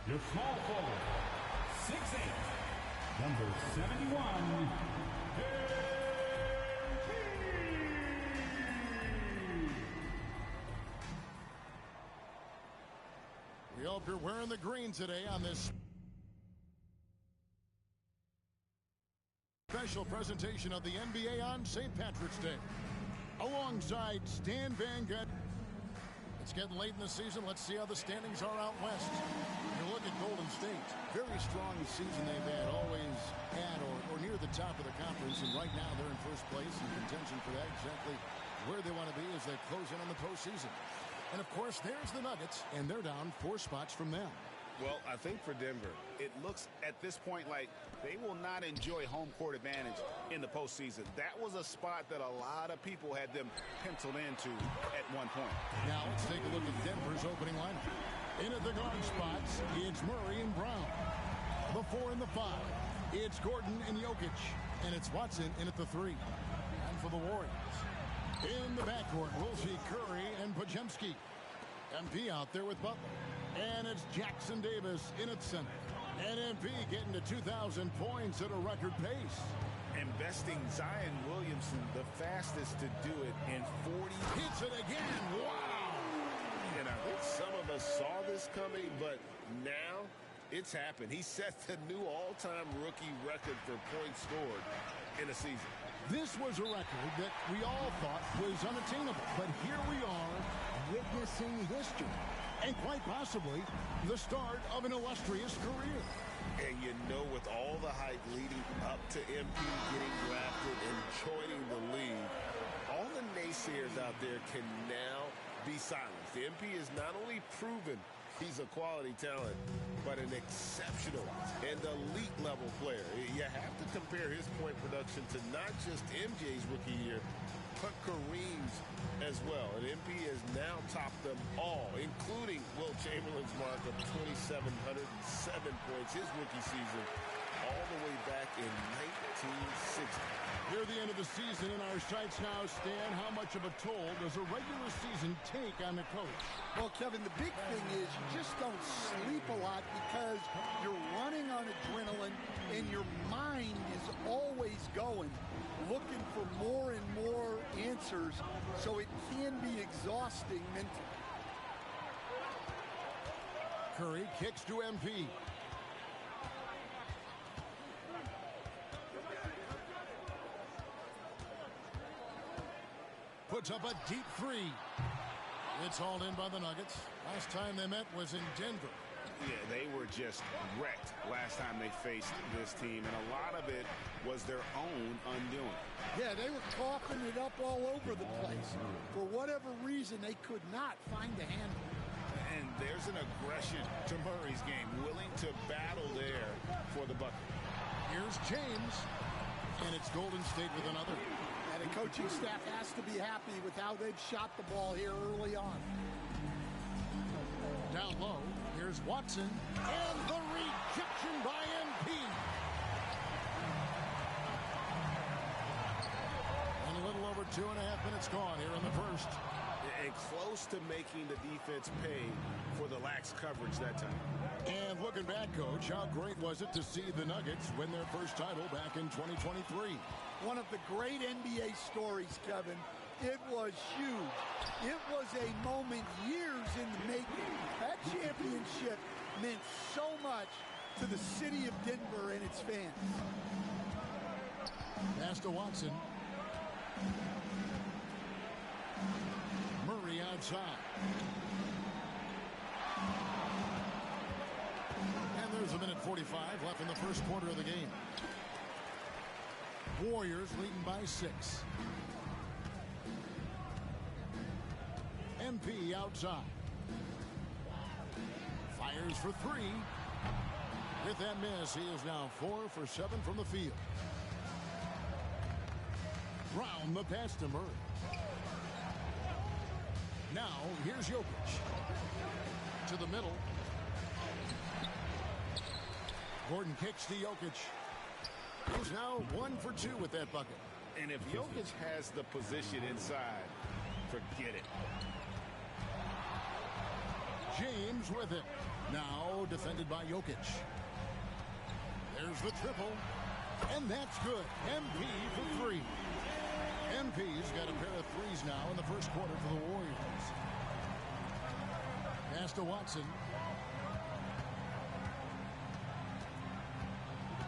Your small forward, 6'8", number 71, We hope you're wearing the green today on this special presentation of the NBA on St. Patrick's Day. Alongside Stan Van Gundy. It's getting late in the season. Let's see how the standings are out west. You look at Golden State. Very strong season they've had. Always at or near the top of the conference. And right now they're in first place in contention for that. Exactly where they want to be as they close in on the postseason. And, of course, there's the Nuggets. And they're down 4 spots from them. Well, I think for Denver, it looks at this point like they will not enjoy home court advantage in the postseason. That was a spot that a lot of people had them penciled into at one point. Now let's take a look at Denver's opening lineup. In at the guard spots, it's Murray and Brown. The 4 and the 5, it's Gordon and Jokic. And it's Watson in at the 3. And for the Warriors, in the backcourt, we'll see Curry and Podziemski. MP out there with Butler. And it's Jackson Davis in at center. And MP getting to 2,000 points at a record pace. Investing Zion Williamson, the fastest to do it in 40. Hits it again. Wow. And I think some of us saw this coming, but now it's happened. He set the new all-time rookie record for points scored in a season. This was a record that we all thought was unattainable. But here we are witnessing history. And quite possibly the start of an illustrious career. And you know, with all the hype leading up to MP getting drafted and joining the league, all the naysayers out there can now be silenced. The MP is not only proven he's a quality talent, but an exceptional and elite level player. You have to compare his point production to not just MJ's rookie year, but Kareem's as well. And MP has now topped them all, including Wilt Chamberlain's mark of 2,707 points, his rookie season, all the way back in 1960. Near the end of the season in our sights now, Stan, how much of a toll does a regular season take on the coach? Well, Kevin, the big thing is you just don't sleep a lot because you're running on adrenaline and your mind is always going, looking for more and more answers, so it can be exhausting mentally. Curry kicks to MP. Puts up a deep 3. It's hauled in by the Nuggets. Last time they met was in Denver. Yeah, they were just wrecked last time they faced this team, and a lot of it was their own undoing. Yeah, they were coughing it up all over the place. For whatever reason, they could not find a handle. And there's an aggression to Murray's game, willing to battle there for the bucket. Here's James, and it's Golden State with another. And the coaching staff has to be happy with how they've shot the ball here early on. Down low, here's Watson, and the rejection by MP. And a little over 2.5 minutes gone here in the first. And close to making the defense pay for the lax coverage that time. And looking back, Coach, how great was it to see the Nuggets win their first title back in 2023? One of the great NBA stories, Kevin. It was huge. It was a moment years in the making. That championship meant so much to the city of Denver and its fans. Pass to Watson. Murray outside. And there's a minute 45 left in the first quarter of the game. Warriors leading by 6. MP outside. Fires for 3. With that miss, he is now 4 for 7 from the field. Brown the pass to Murray. Now, here's Jokic. To the middle. Gordon kicks to Jokic. He's now 1 for 2 with that bucket. And if Jokic has the position inside, forget it. James with it. Now defended by Jokic. There's the triple. And that's good. MP for three. MP's got a pair of threes now in the first quarter for the Warriors. Pass to Watson.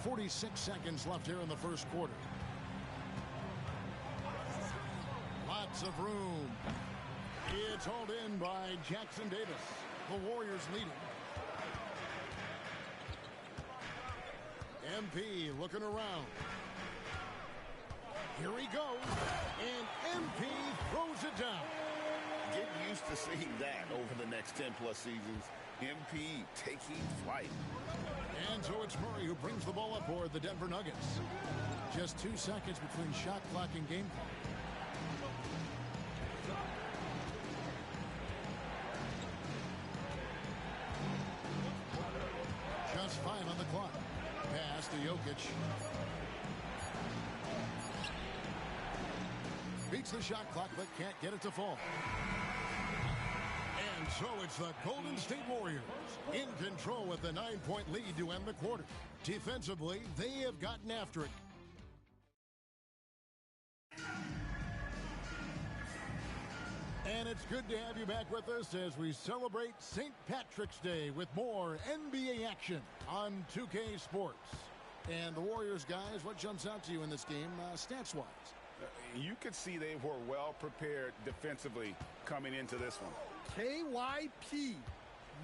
46 seconds left here in the first quarter. Lots of room. It's hauled in by Jackson Davis. The Warriors leading. MP looking around. Here he goes. And MP throws it down. Get used to seeing that over the next 10-plus seasons. MP taking flight. And so it's Murray who brings the ball up for the Denver Nuggets. Just 2 seconds between shot clock and game clock. Just 5 on the clock. Pass to Jokic. Beats the shot clock but can't get it to fall. And so it's the Golden State Warriors in control with the 9-point lead to end the quarter. Defensively, they have gotten after it. And it's good to have you back with us as we celebrate St. Patrick's Day with more NBA action on 2K Sports. And the Warriors, guys, what jumps out to you in this game stats-wise? You could see they were well prepared defensively coming into this one. KYP,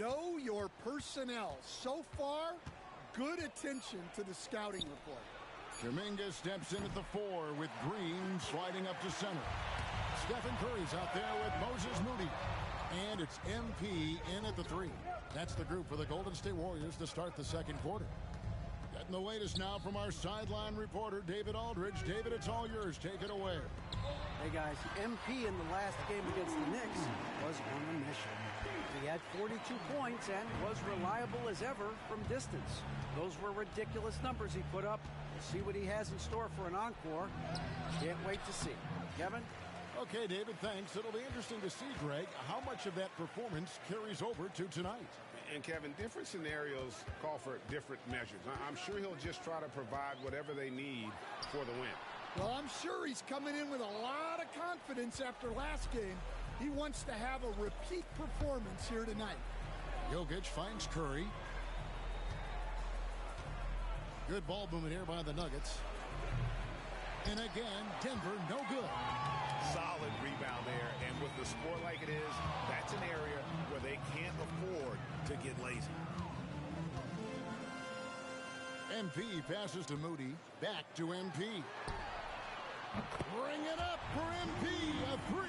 know your personnel. So far, good attention to the scouting report. Kuminga steps in at the 4 with Green sliding up to center. Stephen Curry's out there with Moses Moody. And it's MP in at the 3. That's the group for the Golden State Warriors to start the second quarter. Getting the latest now from our sideline reporter, David Aldridge. David, it's all yours. Take it away. Hey, guys, MP in the last game against the Knicks was on a mission. He had 42 points and was reliable as ever from distance. Those were ridiculous numbers he put up. We'll see what he has in store for an encore. Can't wait to see. Kevin? Okay, David, thanks. It'll be interesting to see, Greg, how much of that performance carries over to tonight. And, Kevin, different scenarios call for different measures. I'm sure he'll just try to provide whatever they need for the win. Well, I'm sure he's coming in with a lot of confidence after last game. He wants to have a repeat performance here tonight. Jokic finds Curry. Good ball movement here by the Nuggets. And again, Denver no good. Solid rebound there, and with the score like it is, that's an area where they can't afford to get lazy. MP passes to Moody. Back to MP. Bring it up for MP. A 3.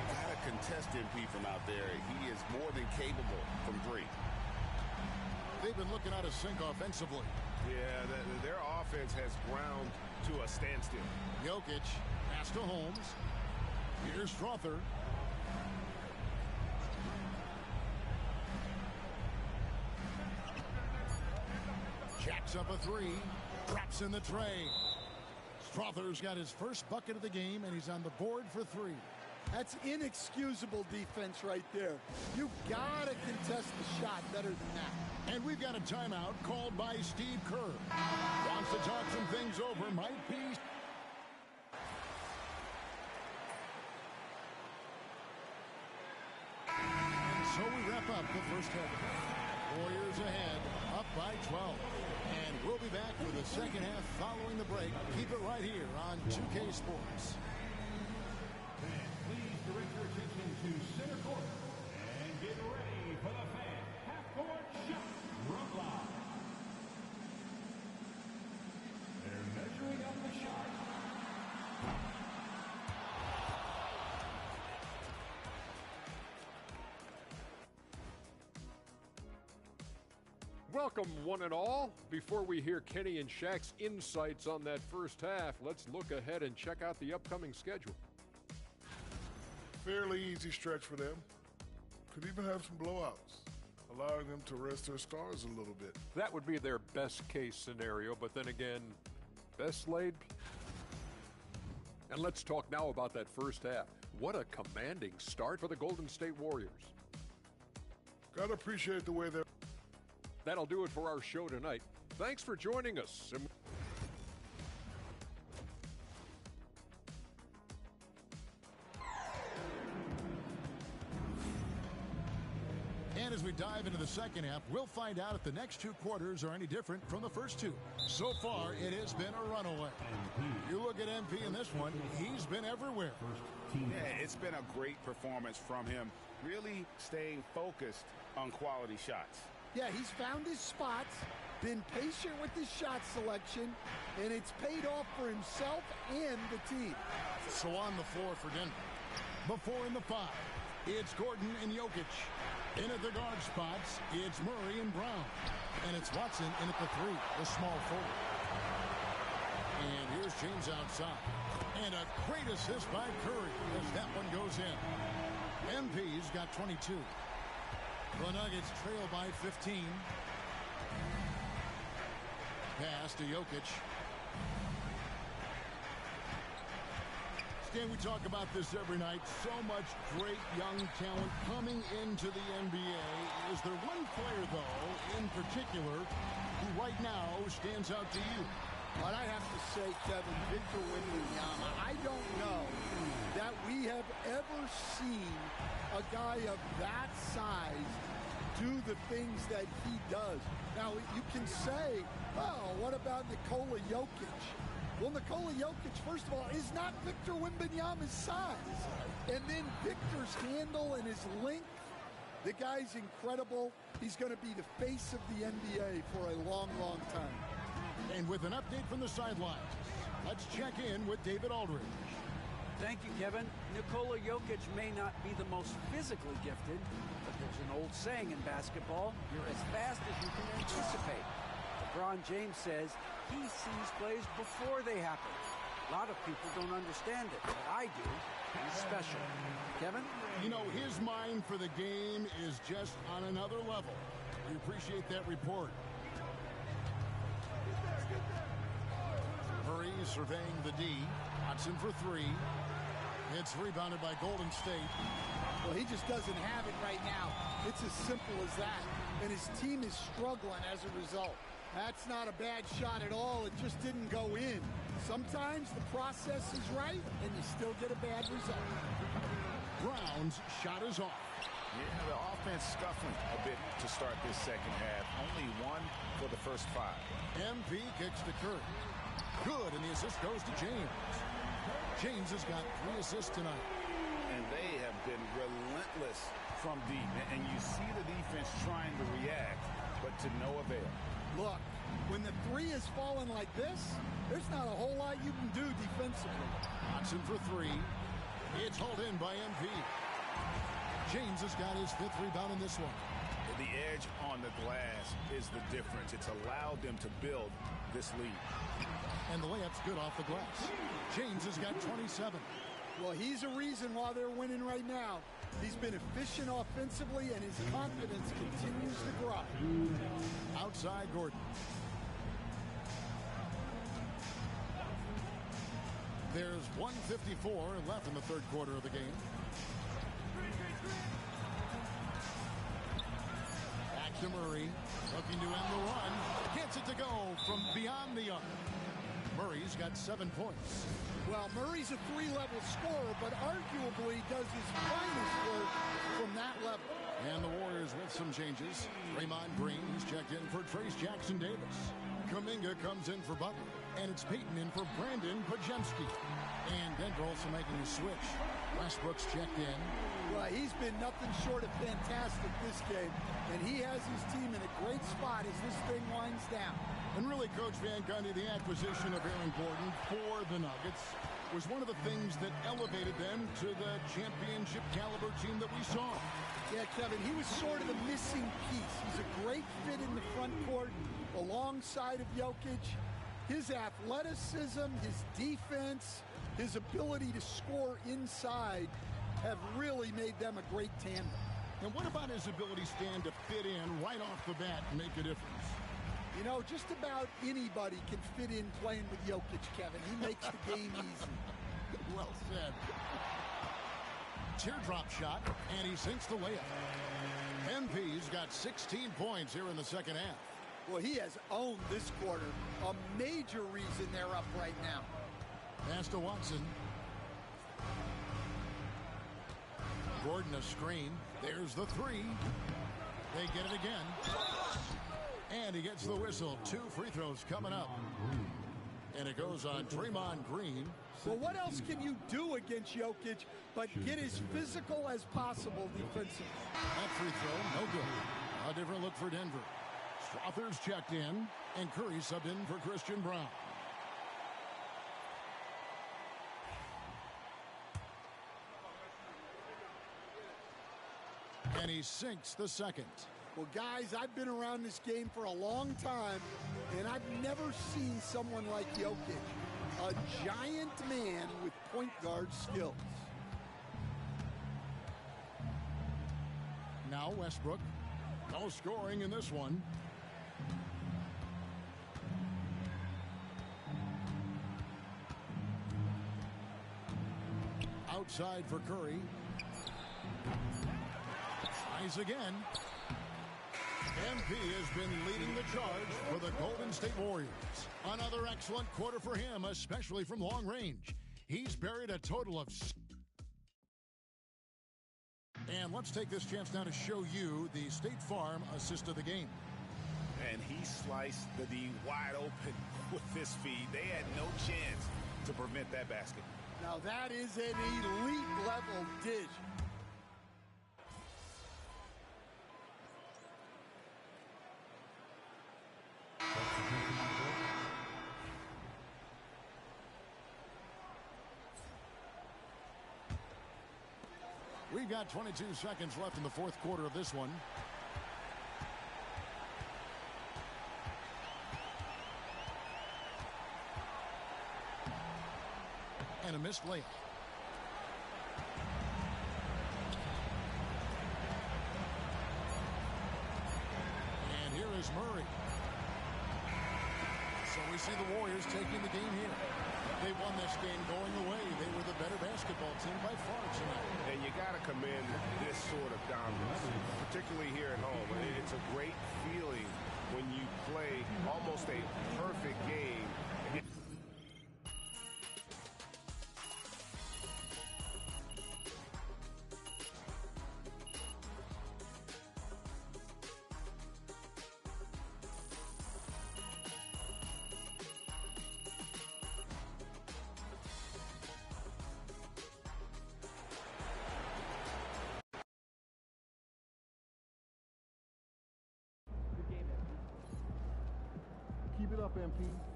Gotta contest MP from out there. He is more than capable from 3. They've been looking out of sync offensively. Yeah, their offense has ground to a standstill. Jokic, pass to Holmes. Here's Strother. Jacks up a 3. Drops in the tray. Strother's got his first bucket of the game, and he's on the board for 3. That's inexcusable defense right there. You gotta contest the shot better than that. And we've got a timeout called by Steve Kerr. Wants to talk some things over. Might be. And so we wrap up the first half. Warriors ahead, up by 12. And we'll be back with the second half following the break. Keep it right here on 2K Sports. Fans, please direct your attention to center court and get ready for the fan half-court shot from live. They're measuring up the shot. Welcome, one and all. Before we hear Kenny and Shaq's insights on that first half, let's look ahead and check out the upcoming schedule. Fairly easy stretch for them. Could even have some blowouts, allowing them to rest their stars a little bit. That would be their best case scenario, but then again, best laid. And let's talk now about that first half. What a commanding start for the Golden State Warriors. Gotta appreciate the way they're. That'll do it for our show tonight. Thanks for joining us. And as we dive into the second half, we'll find out if the next two quarters are any different from the first two. So far, it has been a runaway. You look at MP in this one, he's been everywhere. Yeah, it's been a great performance from him, really staying focused on quality shots. Yeah, he's found his spots, been patient with his shot selection, and it's paid off for himself and the team. So on the floor for Denver. Before in the 5, it's Gordon and Jokic. In at the guard spots, it's Murray and Brown. And it's Watson in at the 3, the small forward. And here's James outside. And a great assist by Curry as that one goes in. MP's got 22. The Nuggets trail by 15. Pass to Jokic. Stan, we talk about this every night. So much great young talent coming into the NBA. Is there one player, though, in particular, who right now stands out to you? But I have to say, Kevin, Victor Wembanyama, I don't know that we have ever seen a guy of that size do the things that he does. Now, you can say, oh, what about Nikola Jokic? Well, Nikola Jokic, first of all, is not Victor Wembanyama's size. And then Victor's handle and his length, the guy's incredible. He's going to be the face of the NBA for a long, long time. And with an update from the sidelines, let's check in with David Aldridge. Thank you, Kevin. Nikola Jokic may not be the most physically gifted, but there's an old saying in basketball, you're as fast as you can anticipate. LeBron James says he sees plays before they happen. A lot of people don't understand it, but I do. He's special. Kevin? You know, his mind for the game is just on another level. We appreciate that report. Murray surveying the D. Watson for 3. It's rebounded by Golden State. Well, he just doesn't have it right now. It's as simple as that. And his team is struggling as a result. That's not a bad shot at all. It just didn't go in. Sometimes the process is right, and you still get a bad result. Brown's shot is off. Yeah, the offense scuffling a bit to start this second half. Only 1 for the first 5. MP kicks to Curry. Good, and the assist goes to James. James has got 3 assists tonight. And they have been relentless from deep. And you see the defense trying to react, but to no avail. Look, when the 3 is falling like this, there's not a whole lot you can do defensively. Watson for 3. It's hauled in by MP. James has got his 5th rebound in this one. The edge on the glass is the difference. It's allowed them to build this lead. And the layup's good off the glass. James has got 27. Well, he's a reason why they're winning right now. He's been efficient offensively, and his confidence continues to grow. Outside Gordon. There's 1:54 left in the third quarter of the game. Back to Murray, looking to end the run. Gets it to go from beyond the arc. Murray's got 7 points. Well, Murray's a 3-level scorer, but arguably does his finest work from that level. And the Warriors with some changes. Draymond Green, he's checked in for Trace Jackson Davis. Kuminga comes in for Butler. And it's Peyton in for Brandon Pajemski. And Denver also making a switch. Westbrook's checked in. Well, he's been nothing short of fantastic this game. And he has his team in a great spot as this thing winds down. And really, Coach Van Gundy, the acquisition of Aaron Gordon for the Nuggets was one of the things that elevated them to the championship caliber team that we saw. Yeah, Kevin, he was sort of the missing piece. He's a great fit in the front court alongside of Jokic. His athleticism, his defense, his ability to score inside have really made them a great tandem. And what about his ability, Stan, to fit in right off the bat and make a difference? You know, just about anybody can fit in playing with Jokic, Kevin. He makes the game easy. Well said. Teardrop shot, and he sinks the layup. MP's got 16 points here in the second half. Well, he has owned this quarter. A major reason they're up right now. Pass to Watson. Gordon a screen. There's the three. They get it again. And he gets the whistle. 2 free throws coming up. And it goes on Draymond Green. Well, what else can you do against Jokic but get as physical as possible defensively? That free throw, no good. A different look for Denver. Strother's checked in, and Curry subbed in for Christian Brown. And he sinks the second. Well, guys, I've been around this game for a long time, and I've never seen someone like Jokic. A giant man with point guard skills. Now Westbrook. No scoring in this one. Outside for Curry. Tries again. MP has been leading the charge for the Golden State Warriors. Another excellent quarter for him, especially from long range. He's buried a total of... And let's take this chance now to show you the State Farm assist of the game. And he sliced the D wide open with this feed. They had no chance to prevent that basket. Now that is an elite level dish. We've got 22 seconds left in the fourth quarter of this one. And a missed layup. And here is Murray. So we see the Warriors taking the game here. They won this game going away. They were the better basketball team by far tonight. And you got to commend this sort of dominance, particularly here at home. It's a great feeling when you play almost a perfect game. Keep it up, MP.